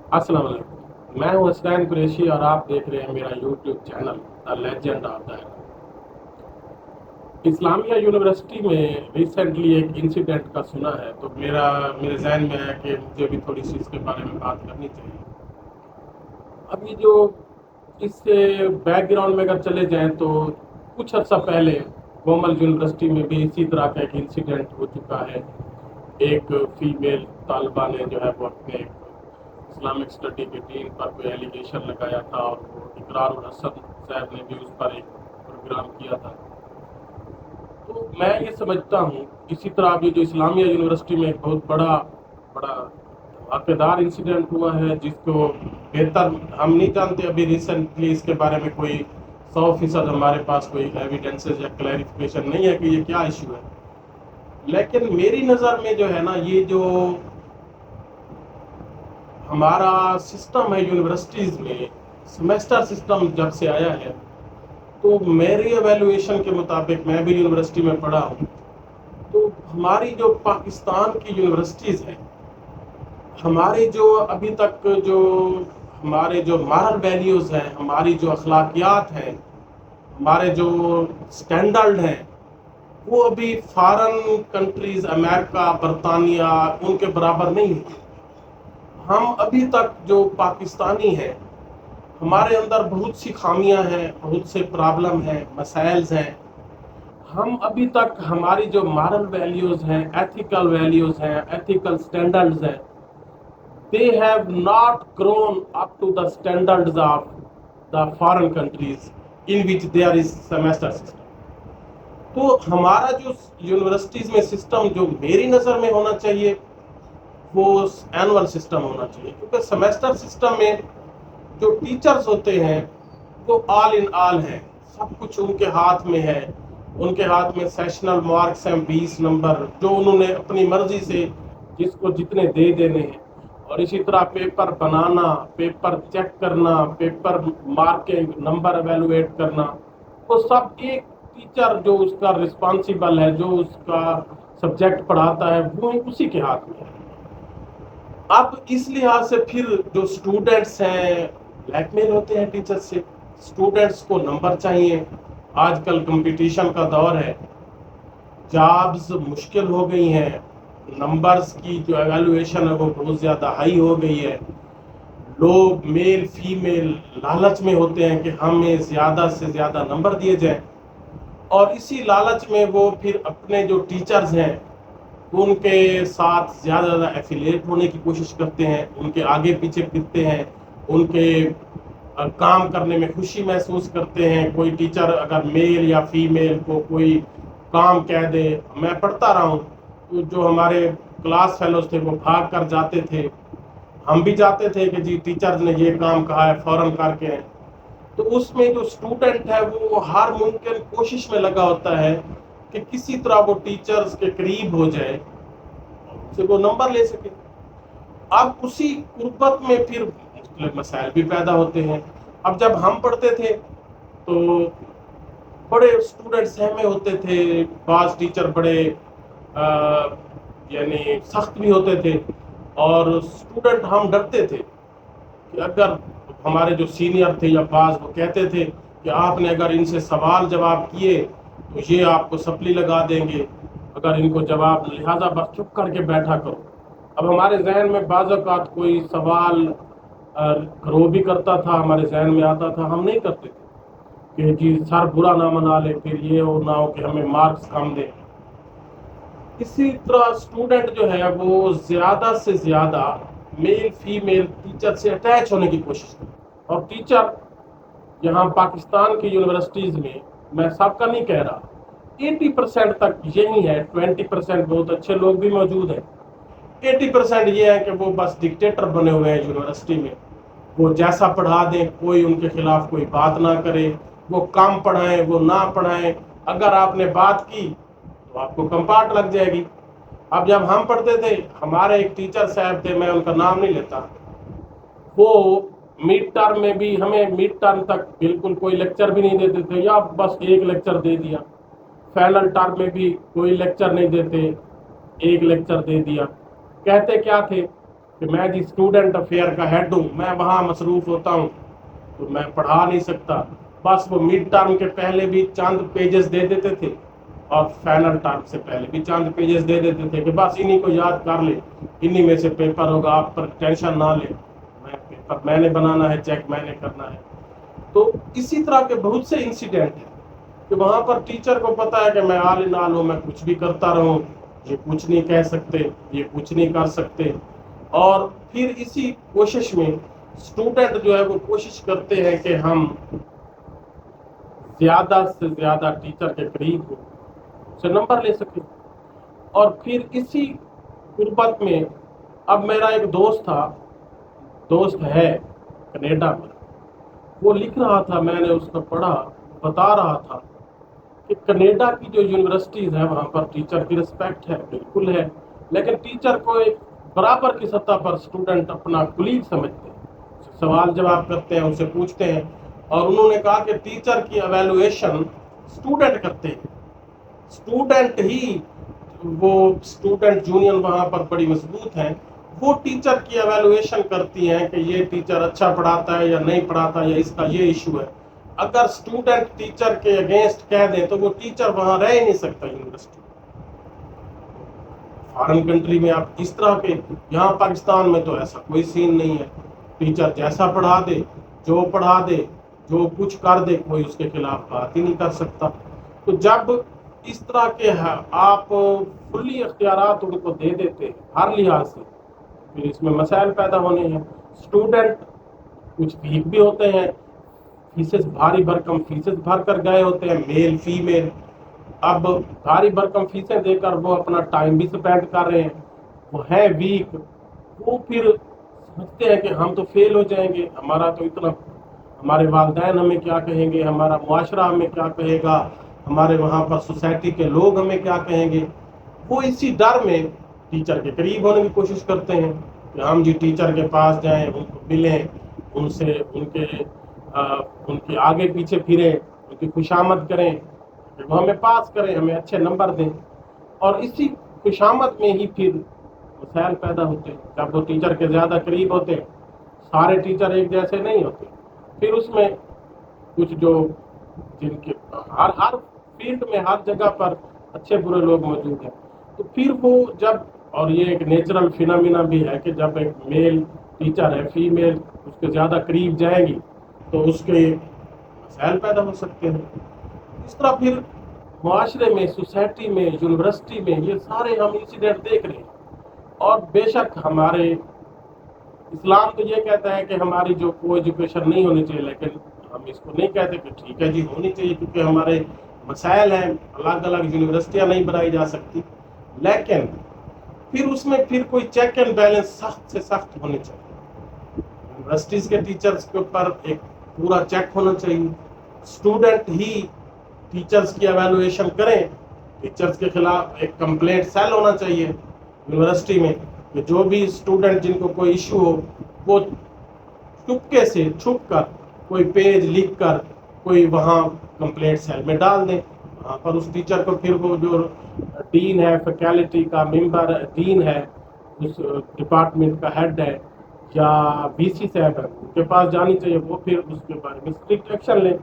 अस्सलाम वालेकुम। मैं हूँ हसनैन कुरैशी और आप देख रहे हैं मेरा YouTube channel the legend of the Islamia university में रिसेंटली एक इंसिडेंट का सुना है, तो मेरे जहन में है कि मुझे भी थोड़ी सी इसके बारे में बात करनी चाहिए। अब ये जो इससे बैकग्राउंड में अगर चले जाएं तो कुछ अर्सा पहले कोमल यूनिवर्सिटी में भी इसी तरह का एक इंसिडेंट हो चुका है। एक फीमेल तालिबा ने जो है वो अपने इस्लामिक स्टडी की टीम पर कोई एलिगेशन लगाया था और वो इकरारुल हसन साहब ने भी उस पर एक प्रोग्राम किया था। तो मैं ये समझता हूँ इसी तरह अभी जो इस्लामिया यूनिवर्सिटी में एक बहुत बड़ा बड़ा धमाकेदार इंसिडेंट हुआ है, जिसको बेहतर हम नहीं जानते। अभी रिसेंटली इसके बारे में कोई 100% हमारे पास कोई एविडेंसेस या क्लैरिफिकेशन नहीं है कि ये क्या इशू है। लेकिन मेरी नज़र में जो है ना, ये जो हमारा सिस्टम है यूनिवर्सिटीज़ में, सेमेस्टर सिस्टम जब से आया है, तो मेरी एवेल्युएशन के मुताबिक, मैं भी यूनिवर्सिटी में पढ़ा हूँ, तो हमारी जो पाकिस्तान की यूनिवर्सिटीज़ हैं, हमारी जो अभी तक जो हमारे जो मॉरल वैल्यूज़ हैं, हमारी जो अखलाकियात हैं, हमारे जो स्टैंडर्ड हैं, वो अभी फॉरेन कंट्रीज़ अमेरिका, बरतानिया, उनके बराबर नहीं है। हम अभी तक जो पाकिस्तानी हैं, हमारे अंदर बहुत सी खामियां हैं, बहुत से प्रॉब्लम हैं, मसाइल्स हैं। हम अभी तक हमारी जो मॉरल वैल्यूज़ हैं, एथिकल वैल्यूज़ हैं, एथिकल स्टैंडर्ड्स हैं, they have not grown up to the standards of the foreign countries in which there is semester system. तो हमारा जो यूनिवर्सिटीज़ में सिस्टम जो मेरी नज़र में होना चाहिए, वो एनुअल सिस्टम होना चाहिए, क्योंकि सेमेस्टर सिस्टम में जो टीचर्स होते हैं वो ऑल इन ऑल हैं, सब कुछ उनके हाथ में है। उनके हाथ में सेशनल मार्क्स हैं 20 नंबर, जो उन्होंने अपनी मर्जी से जिसको जितने दे देने हैं। और इसी तरह पेपर बनाना, पेपर चेक करना, पेपर मार्किंग, नंबर एवेलुएट करना, वो सब एक टीचर जो उसका रिस्पॉन्सिबल है, जो उसका सब्जेक्ट पढ़ाता है, वो उसी के हाथ में है। अब इस लिहाज से फिर जो स्टूडेंट्स हैं ब्लैकमेल होते हैं टीचर से। स्टूडेंट्स को नंबर चाहिए, आजकल कंपटीशन का दौर है, जॉब्स मुश्किल हो गई हैं, नंबर्स की जो एवेल्युएशन है वो बहुत ज़्यादा हाई हो गई है। लोग मेल फीमेल लालच में होते हैं कि हमें ज़्यादा से ज़्यादा नंबर दिए जाएं, और इसी लालच में वो फिर अपने जो टीचर्स हैं उनके साथ ज़्यादा एफिलिएट होने की कोशिश करते हैं, उनके आगे पीछे फिरते हैं, उनके काम करने में खुशी महसूस करते हैं। कोई टीचर अगर मेल या फीमेल को कोई काम कह दे, मैं पढ़ता रहा हूँ, तो जो हमारे क्लास फेलोज थे वो भाग कर जाते थे, हम भी जाते थे कि जी टीचर्स ने ये काम कहा है, फ़ौरन करके हैं। तो उसमें जो स्टूडेंट है वो हर मुमकिन कोशिश में लगा होता है कि किसी तरह वो टीचर्स के करीब हो जाए, से वो नंबर ले सके। अब उसी कुर्बत में फिर मुख्तलिफ मसाइल भी पैदा होते हैं। अब जब हम पढ़ते थे तो बड़े स्टूडेंट सहमे होते थे, बाज़ टीचर बड़े यानी सख्त भी होते थे, और स्टूडेंट हम डरते थे कि अगर हमारे जो सीनियर थे या बाज़, वो कहते थे कि आपने अगर इनसे सवाल जवाब किए तो ये आपको सप्ली लगा देंगे, अगर इनको जवाब, लिहाजा बस चुप करके बैठा करो। अब हमारे जहन में बाज़ औक़ात कोई सवाल रो भी करता था, हमारे जहन में आता था, हम नहीं करते थे कि जी सर बुरा ना मना ले, फिर ये हो ना हो कि हमें मार्क्स कम दे। इसी तरह स्टूडेंट जो है वो ज़्यादा से ज़्यादा मेल फीमेल टीचर से अटैच होने की कोशिश करते, और टीचर यहाँ पाकिस्तान की यूनिवर्सिटीज़ में, मैं सबका नहीं कह रहा, 80% तक यही है। 20% बहुत अच्छे लोग भी मौजूद हैं, 80% ये है कि वो बस डिक्टेटर बने हुए हैं यूनिवर्सिटी में। वो जैसा पढ़ा दें, कोई उनके खिलाफ कोई बात ना करे, वो कम पढ़ाएं, वो ना पढ़ाएं, अगर आपने बात की तो आपको कंपार्ट लग जाएगी। अब जब हम पढ़ते थे, हमारे एक टीचर साहब थे, मैं उनका नाम नहीं लेता, वो मिड टर्म में भी हमें मिड टर्म तक बिल्कुल कोई लेक्चर भी नहीं देते थे, या बस एक लेक्चर दे दिया। फाइनल टर्म में भी कोई लेक्चर नहीं देते, एक लेक्चर दे दिया। कहते क्या थे کہ میں جی اسٹوڈنٹ افیئر کا ہیڈ ہوں, میں وہاں مصروف ہوتا ہوں تو میں پڑھا نہیں سکتا. بس وہ مڈ ٹرم کے پہلے بھی چند پیجز دے دیتے تھے اور فائنل ٹرم سے پہلے بھی چند پیجز دے دیتے تھے کہ بس انہی کو یاد کر لے, انہی میں سے پیپر ہوگا, آپ پر ٹینشن نہ لے, پیپر میں نے بنانا ہے, چیک میں نے کرنا ہے. تو اسی طرح کے بہت سے انسیڈنٹ ہیں کہ وہاں پر ٹیچر کو پتا ہے کہ میں آل ان آل ہوں, میں کچھ بھی کرتا رہوں, یہ کچھ نہیں کہہ سکتے, یہ کچھ نہیں کر سکتے. اور پھر اسی کوشش میں اسٹوڈنٹ جو ہے وہ کوشش کرتے ہیں کہ ہم زیادہ سے زیادہ ٹیچر کے قریب ہوں, سے نمبر لے سکیں. اور پھر اسی غربت میں اب میرا ایک دوست ہے کینیڈا میں, وہ لکھ رہا تھا, میں نے اس کو پڑھا, بتا رہا تھا کہ کینیڈا کی جو یونیورسٹیز ہیں وہاں پر ٹیچر کی رسپیکٹ ہے, بالکل ہے, لیکن ٹیچر کو ایک برابر کی سطح پر اسٹوڈنٹ اپنا کولیگ سمجھتے ہیں, سوال جواب کرتے ہیں, اسے پوچھتے ہیں. اور انہوں نے کہا کہ ٹیچر کی ایویلویشن اسٹوڈنٹ کرتے ہیں, اسٹوڈنٹ ہی, وہ اسٹوڈنٹ یونین وہاں پر بڑی مضبوط ہیں, وہ ٹیچر کی ایویلویشن کرتی ہیں کہ یہ ٹیچر اچھا پڑھاتا ہے یا نہیں پڑھاتا, یا اس کا یہ ایشو ہے. اگر اسٹوڈنٹ ٹیچر کے اگینسٹ کہہ دیں تو وہ ٹیچر وہاں رہ ہی نہیں سکتا یونیورسٹی. فارن کنٹری میں آپ اس طرح کے, یہاں پاکستان میں تو ایسا کوئی سین نہیں ہے, ٹیچر جیسا پڑھا دے, جو پڑھا دے, جو کچھ کر دے, کوئی اس کے خلاف بات ہی نہیں کر سکتا. تو جب اس طرح کے آپ کلی اختیارات ان کو دے دیتے ہیں ہر لحاظ سے, پھر اس میں مسائل پیدا ہونے ہیں. اسٹوڈنٹ کچھ ویک بھی ہوتے ہیں, فیسز بھاری بھرکم فیسز بھر کر گئے ہوتے ہیں, میل فیمیل, اب بھاری بھرکم فیسیں دے کر وہ اپنا ٹائم بھی اسپینڈ کر رہے ہیں, وہ ہیں ویک, وہ پھر سمجھتے ہیں کہ ہم تو فیل ہو جائیں گے, ہمارا تو اتنا, ہمارے والدین ہمیں کیا کہیں گے, ہمارا معاشرہ ہمیں کیا کہے گا, ہمارے وہاں پر سوسائٹی کے لوگ ہمیں کیا کہیں گے. وہ اسی ڈر میں ٹیچر کے قریب ہونے کی کوشش کرتے ہیں کہ ہم جی ٹیچر کے پاس جائیں, ان کو ملیں, ان سے ان کے آگے پیچھے پھریں, ان کی خوشامد کریں, وہ ہمیں پاس کریں, ہمیں اچھے نمبر دیں. اور اسی خوشامد میں ہی پھر مسائل پیدا ہوتے ہیں. جب وہ ٹیچر کے زیادہ قریب ہوتے ہیں, سارے ٹیچر ایک جیسے نہیں ہوتے, پھر اس میں کچھ جو جن کے ہر فیلڈ میں ہر جگہ پر اچھے برے لوگ موجود ہیں, تو پھر وہ جب, اور یہ ایک نیچرل فینامینا بھی ہے کہ جب ایک میل ٹیچر ہے, فیمیل اس کے زیادہ قریب جائے گی تو اس کے مسائل پیدا ہو سکتے ہیں. اس طرح پھر معاشرے میں, سوسائٹی میں, یونیورسٹی میں یہ سارے ہم انسیڈنٹ دیکھ رہے ہیں. اور بے شک ہمارے اسلام تو یہ کہتا ہے کہ ہماری جو کو ایجوکیشن نہیں ہونی چاہیے, لیکن ہم اس کو نہیں کہتے کہ ٹھیک ہے جی ہونی چاہیے, کیونکہ ہمارے مسائل ہیں, الگ الگ یونیورسٹیاں نہیں بنائی جا سکتی. لیکن پھر اس میں پھر کوئی چیک اینڈ بیلنس سخت سے سخت ہونے چاہیے. یونیورسٹیز کے ٹیچرز کے اوپر ایک پورا چیک ہونا چاہیے, اسٹوڈنٹ ہی ٹیچرز کی ایویلویشن کریں, ٹیچرز کے خلاف ایک کمپلینٹ سیل ہونا چاہیے یونیورسٹی میں, کہ جو بھی اسٹوڈنٹ جن کو کوئی ایشو ہو وہ چپکے سے چھپ کر کوئی پیج لکھ کر کوئی وہاں کمپلینٹ سیل میں ڈال دیں. وہاں پر اس ٹیچر کو پھر وہ جو ڈین ہے, فیکلٹی کا ممبر ڈین ہے, اس ڈپارٹمنٹ کا ہیڈ ہے, یا بی سی صاحب ہے, ان کے پاس جانی چاہیے, وہ پھر اس کے بارے میں اسٹرکٹ ایکشن لیں.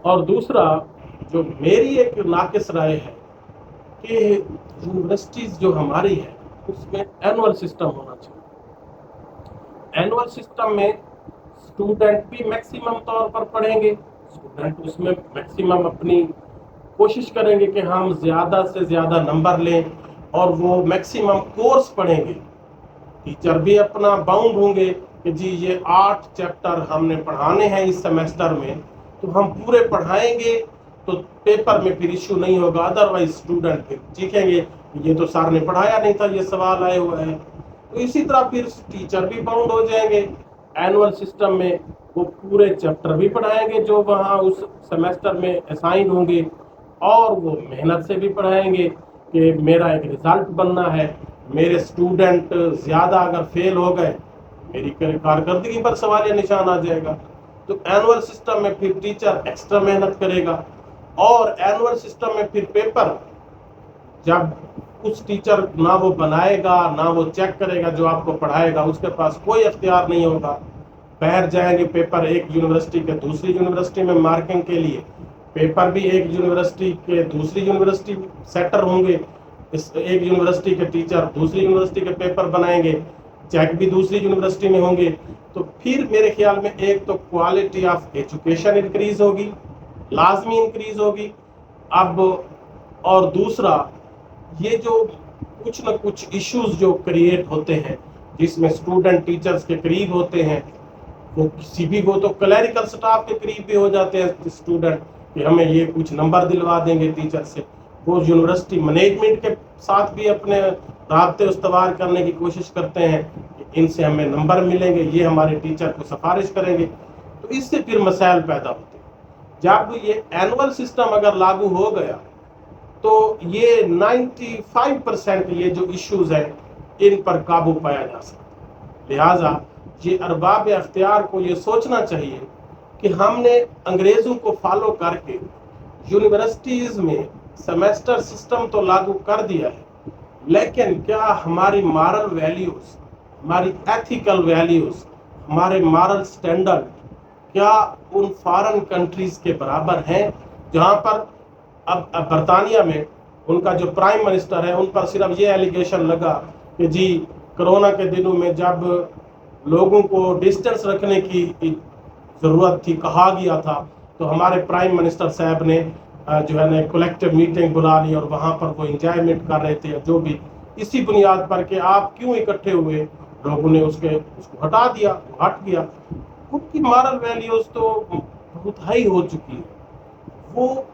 اور دوسرا جو میری ایک ناقص رائے ہے کہ یونیورسٹیز جو ہماری ہے اس میں اینول سسٹم ہونا چاہیے. اینول سسٹم میں اسٹوڈنٹ بھی میکسیمم طور پر پڑھیں گے, اسٹوڈنٹ اس میں میکسیمم اپنی کوشش کریں گے کہ ہم زیادہ سے زیادہ نمبر لیں, اور وہ میکسیمم کورس پڑھیں گے. ٹیچر بھی اپنا باؤنڈ ہوں گے کہ جی یہ 8 چیپٹر ہم نے پڑھانے ہیں اس سیمسٹر میں, تو ہم پورے پڑھائیں گے, تو پیپر میں پھر ایشو نہیں ہوگا. ادروائز اسٹوڈنٹ پھر سیکھیں گے یہ تو سر نے پڑھایا نہیں تھا, یہ سوال آئے ہوئے ہیں. تو اسی طرح پھر ٹیچر بھی باؤنڈ ہو جائیں گے. اینول سسٹم میں وہ پورے چیپٹر بھی پڑھائیں گے جو وہاں اس سیمسٹر میں اسائن ہوں گے, اور وہ محنت سے بھی پڑھائیں گے کہ میرا ایک رزلٹ بننا ہے. میرے اسٹوڈنٹ زیادہ اگر فیل ہو گئے میری کارکردگی پر سوالیہ نشان آ جائے گا. تو اینول سسٹم میں پھر ٹیچر ایکسٹرا محنت کرے گا, اور اینول سسٹم میں پھر پیپر جب उस टीचर ना वो बनाएगा ना वो चेक करेगा जो आपको पढ़ाएगा, उसके पास कोई अख्तियार नहीं होगा। बाहर जाएंगे पेपर एक यूनिवर्सिटी के दूसरी यूनिवर्सिटी में मार्किंग के लिए, पेपर भी एक यूनिवर्सिटी के दूसरी यूनिवर्सिटी सेटर होंगे, इस एक यूनिवर्सिटी के टीचर दूसरी यूनिवर्सिटी के पेपर बनाएंगे, चेक भी दूसरी यूनिवर्सिटी में होंगे। तो फिर मेरे ख्याल में एक तो क्वालिटी ऑफ एजुकेशन इंक्रीज होगी, लाजमी इंक्रीज होगी। अब और दूसरा, ये जो कुछ न कुछ इश्यूज जो क्रिएट होते हैं जिसमें स्टूडेंट टीचर्स के करीब होते हैं, वो किसी भी वो तो क्लैरिकल स्टाफ के करीब भी हो जाते हैं स्टूडेंट कि हमें ये कुछ नंबर दिलवा देंगे टीचर से, वो यूनिवर्सिटी मैनेजमेंट के साथ भी अपने राब्ते उस्तवार करने की कोशिश करते हैं कि इनसे हमें नंबर मिलेंगे, ये हमारे टीचर को सिफारिश करेंगे। तो इससे फिर मसाइल पैदा होते हैं। जब ये एनुअल सिस्टम अगर लागू हो गया तो ये 95% ये जो इश्यूज हैं इन पर काबू पाया जा सकता। लिहाजा ये अरबाब अख्तियार को ये सोचना चाहिए कि हमने अंग्रेज़ों को फॉलो करके यूनिवर्सिटीज़ में सेमेस्टर सिस्टम तो लागू कर दिया है, लेकिन क्या हमारी मॉरल वैल्यूज़, हमारी एथिकल वैल्यूज़, हमारे मॉरल स्टैंडर्ड क्या उन फॉरेन कंट्रीज़ के बराबर हैं? जहाँ पर अब बरतानिया में उनका जो प्राइम मिनिस्टर है, उन पर सिर्फ ये एलिगेशन लगा कि जी कोरोना के दिनों में जब लोगों को डिस्टेंस रखने की ज़रूरत थी, कहा गया था, तो हमारे प्राइम मिनिस्टर साहब ने जो है ना कलेक्टिव मीटिंग बुला ली और वहाँ पर वो इंजॉयमेंट कर रहे थे जो भी, इसी बुनियाद पर कि आप क्यों इकट्ठे हुए, लोगों ने उसको हटा दिया, वो हट गया। उनकी मॉरल वैल्यूज़ तो बहुत हाई हो चुकी है। वो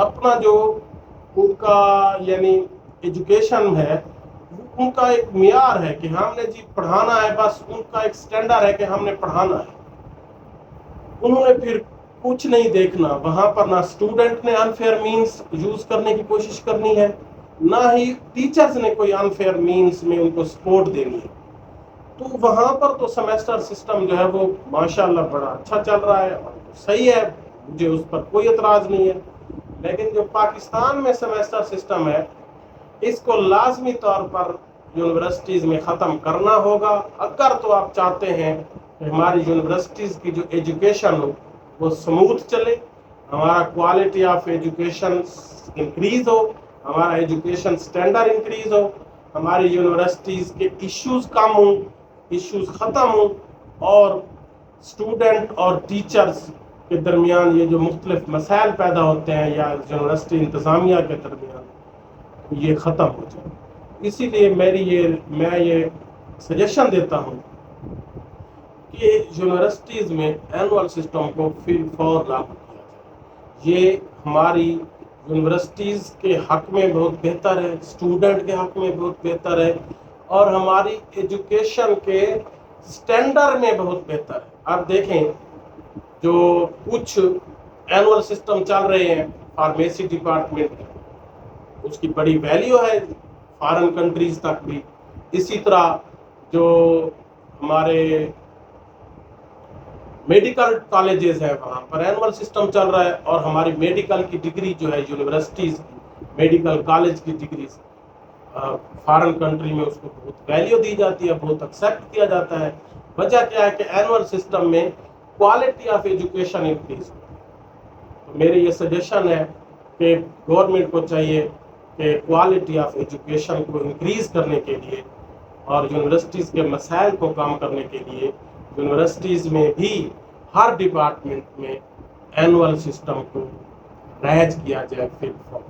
अपना जो उनका यानी एजुकेशन है, उनका एक मियार है कि हमने जी पढ़ाना है, बस उनका एक स्टैंडर्ड है कि हमने पढ़ाना है। उन्होंने फिर कुछ नहीं देखना, वहाँ पर ना स्टूडेंट ने अनफेयर मीन्स यूज करने की कोशिश करनी है, ना ही टीचर्स ने कोई अनफेयर मीन्स में उनको सपोर्ट देनी है। तो वहाँ पर तो सेमेस्टर सिस्टम जो है वो माशाल्लाह बड़ा अच्छा चल रहा है और सही है, मुझे उस पर कोई एतराज़ नहीं है। लेकिन जो पाकिस्तान में सेमेस्टर सिस्टम है, इसको लाजमी तौर पर यूनिवर्सिटीज़ में ख़त्म करना होगा। अगर तो आप चाहते हैं कि हमारी यूनिवर्सिटीज़ की जो एजुकेशन हो वो स्मूथ चले, हमारा क्वालिटी ऑफ एजुकेशन इंक्रीज़ हो, हमारा एजुकेशन स्टैंडर्ड इंक्रीज़ हो, हमारी यूनिवर्सिटीज़ के इश्यूज़ कम हों, इश्यूज़ ख़त्म हों, और स्टूडेंट और टीचर्स के दरमियान ये जो मुख्तलिफ मसाइल पैदा होते हैं या यूनिवर्सिटी इंतज़ामिया के दरमियान, ये ख़त्म हो जाए। इसीलिए मैं ये सजेशन देता हूँ कि यूनिवर्सिटीज़ में एनुअल सिस्टम को फिल फॉर लागू किया जाए। ये हमारी यूनिवर्सिटीज़ के हक़ में बहुत बेहतर है, स्टूडेंट के हक़ में बहुत बेहतर है, और हमारी एजुकेशन के स्टैंडर्ड में बहुत बेहतर है। आप देखें जो कुछ एनुअल सिस्टम चल रहे हैं फार्मेसी डिपार्टमेंट, उसकी बड़ी वैल्यू है फॉरेन कंट्रीज़ तक भी। इसी तरह जो हमारे मेडिकल कॉलेजेस हैं वहाँ पर एनुअल सिस्टम चल रहा है, और हमारी मेडिकल की डिग्री जो है यूनिवर्सिटीज़ की मेडिकल कॉलेज की डिग्री फॉरेन कंट्री में उसको बहुत वैल्यू दी जाती है, बहुत एक्सेप्ट किया जाता है। वजह क्या है कि एनुअल सिस्टम में क्वालिटी ऑफ एजुकेशन इंक्रीज हो। तो मेरी ये सजेशन है कि गवर्नमेंट को चाहिए कि क्वालिटी ऑफ एजुकेशन को इंक्रीज़ करने के लिए और यूनिवर्सिटीज़ के मसाइल को कम करने के लिए यूनिवर्सिटीज़ में भी हर डिपार्टमेंट में एनुअल सिस्टम को राइज किया जाए फिल फॉर।